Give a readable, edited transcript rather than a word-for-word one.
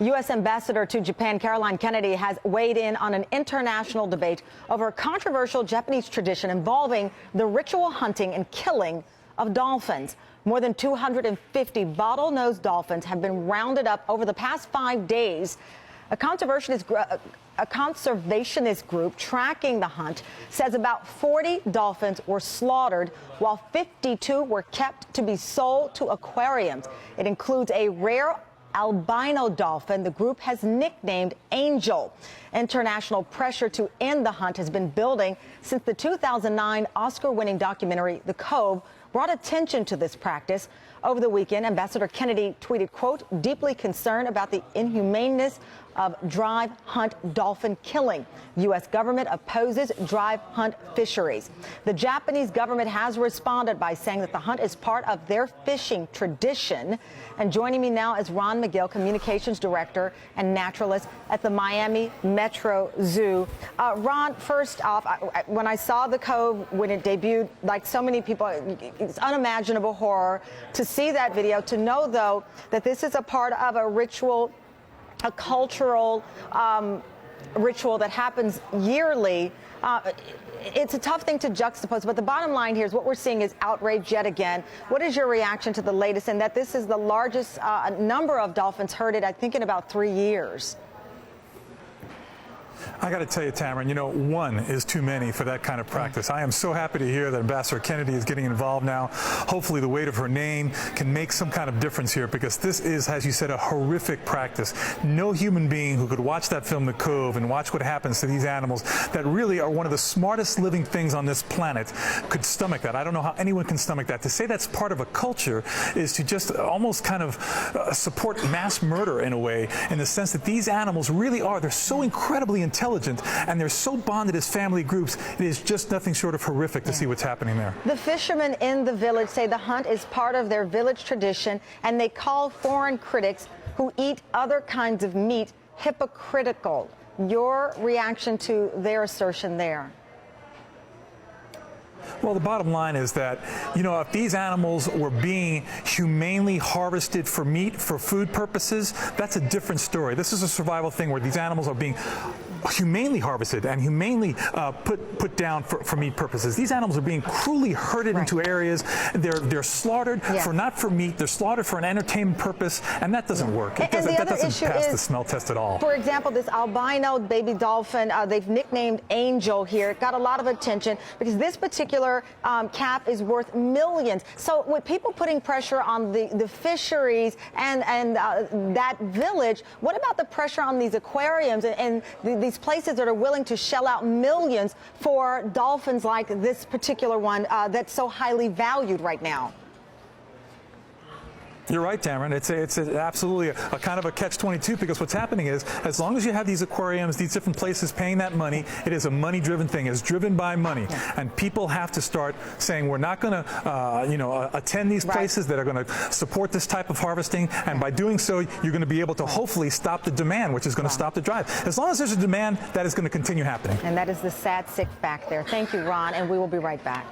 U.S. Ambassador to Japan Caroline Kennedy has weighed in on an international debate over a controversial Japanese tradition involving the ritual hunting and killing of dolphins. More than 250 bottlenose dolphins have been rounded up over the past 5 days. A conservationist group tracking the hunt says about 40 dolphins were slaughtered, while 52 were kept to be sold to aquariums. It includes a rare albino dolphin the group has nicknamed Angel. International pressure to end the hunt has been building since the 2009 Oscar-winning documentary The Cove brought attention to this practice. Over the weekend, Ambassador Kennedy tweeted, quote, "deeply concerned about the inhumaneness of drive hunt dolphin killing. U.S. government opposes drive hunt fisheries." The Japanese government has responded by saying that the hunt is part of their fishing tradition. And joining me now is Ron Magill, Communications Director and Naturalist at the Miami Metro Zoo. Ron, first off, when I saw The Cove, when it debuted, like so many people, it's unimaginable horror. To see that video, to know, though, that this is a part of a ritual, a cultural ritual that happens yearly, it's a tough thing to juxtapose. But the bottom line here is what we're seeing is outrage yet again. What is your reaction to the latest, and that this is the largest number of dolphins herded, I think, in about 3 years? I got to tell you, Tamara, you know, one is too many for that kind of practice. I am so happy to hear that Ambassador Kennedy is getting involved now. Hopefully the weight of her name can make some kind of difference here, because this is, as you said, a horrific practice. No human being who could watch that film, The Cove, and watch what happens to these animals that really are one of the smartest living things on this planet could stomach that. I don't know how anyone can stomach that. To say that's part of a culture is to just almost kind of support mass murder in a way, in the sense that these animals really are, they're so incredibly intelligent, and they're so bonded as family groups. It is just nothing short of horrific to see what's happening there. The fishermen in the village say the hunt is part of their village tradition, and they call foreign critics who eat other kinds of meat hypocritical. Your reaction to their assertion there? Well, the bottom line is that, you know, if these animals were being humanely harvested for meat, for food purposes, that's a different story. This is a survival thing where these animals are being humanely harvested and humanely put down for meat purposes. These animals are being cruelly herded into areas. They're slaughtered for not for meat. They're slaughtered for an entertainment purpose, and that doesn't work. That doesn't pass the smell test at all. For example, this albino baby dolphin, they've nicknamed Angel here. It got a lot of attention because this particular calf is worth millions. So with people putting pressure on the fisheries and that village, what about the pressure on these aquariums and these places that are willing to shell out millions for dolphins like this particular one that's so highly valued right now? You're right, Tamara. It's absolutely a kind of a catch-22, because what's happening is, as long as you have these aquariums, these different places paying that money, it is a money-driven thing. It's driven by money, and people have to start saying, we're not going to, attend these places that are going to support this type of harvesting, and by doing so, you're going to be able to hopefully stop the demand, which is going to stop the drive. As long as there's a demand, that is going to continue happening. And that is the sad, sick fact there. Thank you, Ron, and we will be right back.